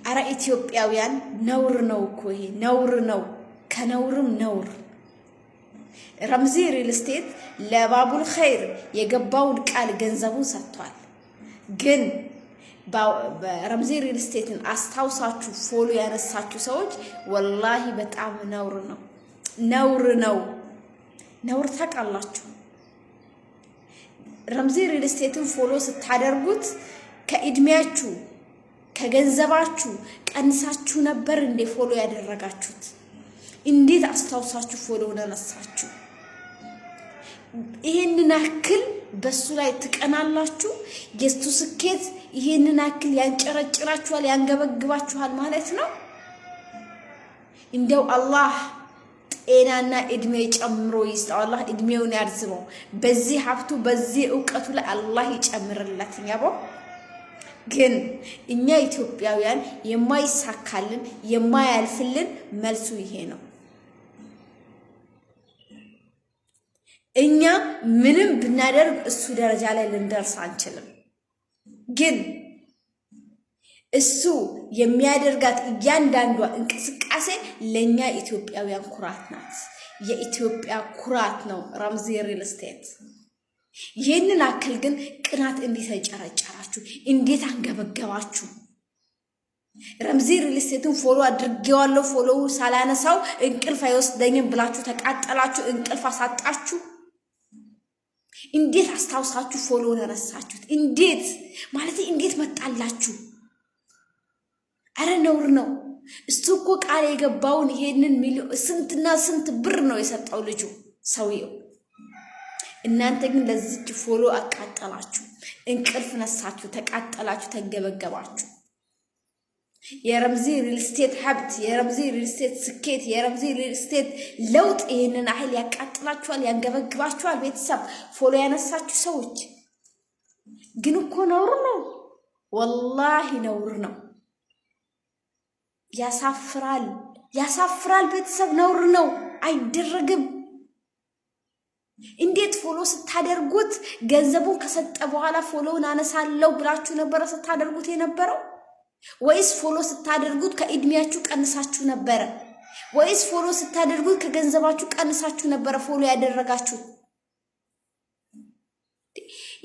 አረ ኢትዮጵያውያን ነውር ነው እኮ ይሄ ነውር ነው ከነውርም ነውር ረምዚ ሪል ስቴት ለባቡል ኸይር የገባውን ቃል ገንዘቡን ሰጥቷል ግን በረምዚ ሪል ስቴትን አስታውሳችሁ ፎሎ ያነሳችሁ ሰዎች ወላሂ በጣም ነውር ነው ነውር ታውቃላችሁ ረምዚ ሪል ስቴትን ፎሎ ስታደርጉት ከእድሜያችሁ ከገንዘባችሁ ቀንሳችሁ ነበር እንደ ፎሎ ያደረጋችሁት እንዴት አስታውሳችሁ ፎሎ ያነሳችሁ ይሄንን አክል በሱ ላይ ትቀናላችሁ የሱ ስኬት ይሄንን አክል ያንጨረጭራችኋል ያንገበግባችኋል ማለት ነው እንደው አላህ ጤናና እድሜ ጨምሮ ይስጣው አላህ እድሜውን ያርዝመው በዚህ ሀብቱ በዚህ ዕውቀቱ ላይ አላህ ይጨምርለት ያቦ ግን እኛ ኢትዮጵያውያን የማይሳካልን የማያልፍልን መልሱ ይሄ ነው እኛ ምንም ብናደርግ እሱ ደረጃ ላይ ልንደርስ አንችልም ግን እሱ የሚያደርጋት እያንዳንዷ እንቅስቃሴ ለኛ ኢትዮጵያውያን ኩራት ናት የኢትዮጵያ ኩራት ነው ረምዚ ሪል ስቴት ይሄንን አክል ግን ቅናት እንዲተጨረጨራችሁ እንዴት አንገበገባችሁ ረምዚ ሪል ስቴትን ፎሎ አድርጌዋለሁ ፎሎ ሳላነሳው እንቅልፍ አይወስደኝም ብላችሁ ተቃጠላችሁ እንቅልፍ አሳጣችሁ እንዴት አስታውሳችሁ ፎሎ ያነሳችሁት እንዴት ማለት እንዴት መጣላችሁ አረ ነውር ነው እሱ እኮ ቃል የገባውን ይሄንን ሚሊዮን ስንትና ስንት ብር ነው የሰጠው ልጁ ሰውየው እናንተ ግን ለዚህ ፎሎ አቃጠላችሁ እንቅልፍ ነሳችሁ ተቃጠላችሁ ተገበገባችሁ የረምዚ ሪል ስቴት ሀብት የረምዚ ሪል ስቴት ስኬት የረምዚ ሪል ስቴት ለውጥ ይሄንን አህል ያቃጥላችኋል ያንገበግባችኋል ቤተሰብ ፎሎ ያነሳችሁ ሰዎች ግን እኮ ነውር ነው ወላሂ ነውር ነው ያሳፍራል ቤተሰብ ነውር ነው አይደረግም እንዴት ፎሎ ስታደርጉት ገንዘቡን ከሰጠ በኋላ ፎሎውን አነሳለው ብላችሁ ነበር ስታደርጉት የነበረው ወይስ ፎሎ ስታደርጉት ከእድሜያችሁ ቀንሳችሁ ነበር ወይስ ፎሎ ስታደርጉት ከገንዘባችሁ ቀንሳችሁ ነበር ፎሎ ያደረጋችሁ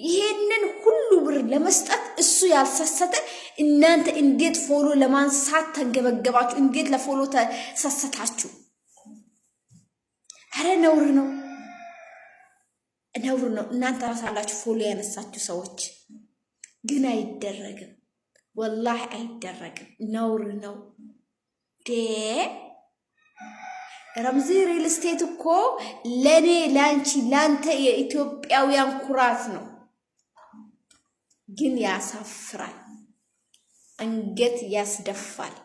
ይሄንን ሁሉ ብር ለመስጠት እሱ ያልሰሰተ እናንተ እንዴት ፎሎ ለማንሳት ተንገበገባችሁ እንዴት ለፎሎ ተሰሰታችሁ አረ ነውር ነው እናንተ ራሳላችሁ ፎሎ ያነሳችሁ ሰዎች ግን አይደረግም والله አይደረግም ነውር ነው ረምዚ ሪል ስቴት እኮ ለኔ ላንቺ ላንተ የኢትዮጵያውያን ኩራት ነው ግን ያሳፍራል አንገት ያስደፋል